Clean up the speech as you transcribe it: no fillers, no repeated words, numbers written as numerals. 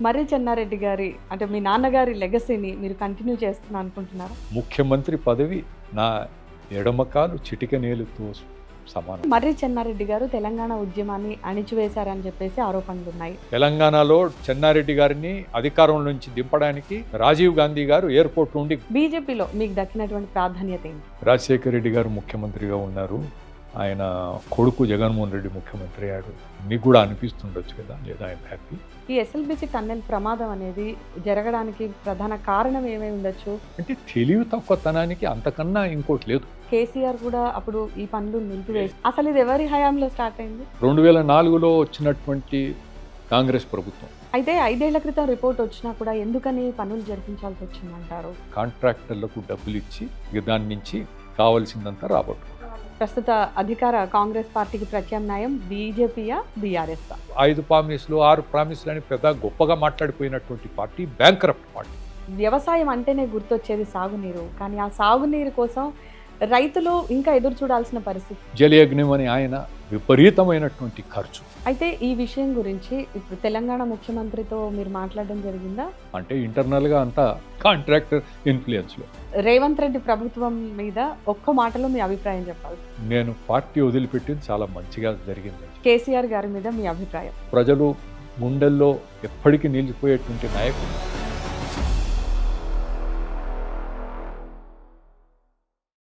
మర్రి చెన్నారెడ్డి గారి అంటే మీ నాన్నగారి లెగసీని మీరు కంటిన్యూ చేస్తున్నా అనుకుంటున్నారా? ముఖ్యమంత్రి పదవి నా ఎడమకాలు చిటికనేలుతో సమానం. మర్రి చెన్నారెడ్డి గారు తెలంగాణ ఉద్యమాన్ని అణిచివేశారని చెప్పేసి ఆరోపణలు ఉన్నాయి. తెలంగాణలో చెన్నారెడ్డి గారిని అధికారం నుంచి దింపడానికి రాజీవ్ గాంధీ గారు ఎయిర్పోర్ట్ నుండి బీజేపీలో మీకు దక్కినటువంటి ప్రాధాన్యత ఏంటి? రాజశేఖర రెడ్డి గారు ముఖ్యమంత్రిగా ఉన్నారు, ఆయన కొడుకు జగన్మోహన్ రెడ్డి ముఖ్యమంత్రి అయ్యాడు. మీకు కూడా అనిపిస్తుండొచ్చు కదా, లేదా ఐఎమ్ హ్యాపీ. ఈ ఎస్ఎల్బిసి టన్నెల్ ప్రమాదం అనేది జరగడానికి ప్రధాన కారణం ఏమై ఉండొచ్చు? అంటే తెలివి తక్కువతనానికి అంతకన్నా ఇంకోటి లేదు. కేసీఆర్ కూడా అప్పుడు ఈ పనులు నిలిపివేసి అసలు ఇది ఎవరి హయాంలో స్టార్ట్ అయింది? 2004లో వచ్చినటువంటి కాంగ్రెస్ ప్రభుత్వం. అయితే 5 ఏళ్ల క్రితం రిపోర్ట్ వచ్చినా కూడా ఎందుకని పనులు జరిపించాల్సి వచ్చిందంటారు? కాంట్రాక్టర్లకు డబ్బులు ఇచ్చి ఇక దాని నుంచి కావాల్సిందంతా రాబట్టు. ప్రస్తుత అధికార కాంగ్రెస్ పార్టీకి ప్రత్యామ్నాయం బీజేపీయా బీఆర్ఎస్? 5 ప్రామిస్లు 6 ప్రామిస్లు అని పెద్ద గొప్పగా మాట్లాడిపోయినటువంటి పార్టీ బ్యాంక్రప్ట్ పార్టీ. వ్యవసాయం అంటేనే గుర్తొచ్చేది సాగునీరు, కానీ ఆ సాగునీరు కోసం రైతులు ఇంకా ఎదురు చూడాల్సిన పరిస్థితి. జలయజ్ఞం అని ఆయన విపరీతమైనటువంటి ఖర్చు. అయితే ఈ విషయం గురించి ఇప్పుడు తెలంగాణ ముఖ్యమంత్రితో మీరు మాట్లాడడం జరిగిందా? అంటే ఇంటర్నల్గా అంతా కాంట్రాక్టర్ ఇన్ఫ్లుయెన్స్లో. రేవంత్ రెడ్డి ప్రభుత్వం మీద ఒక్క మాటలో మీ అభిప్రాయం చెప్పాలి. నేను పార్టీ వదిలిపెట్టింది చాలా మంచిగా జరిగింది. కేసీఆర్ గారి మీద మీ అభిప్రాయం? ప్రజలు గుండెల్లో ఎప్పటికీ నిలిచిపోయేటువంటి నాయకుడు.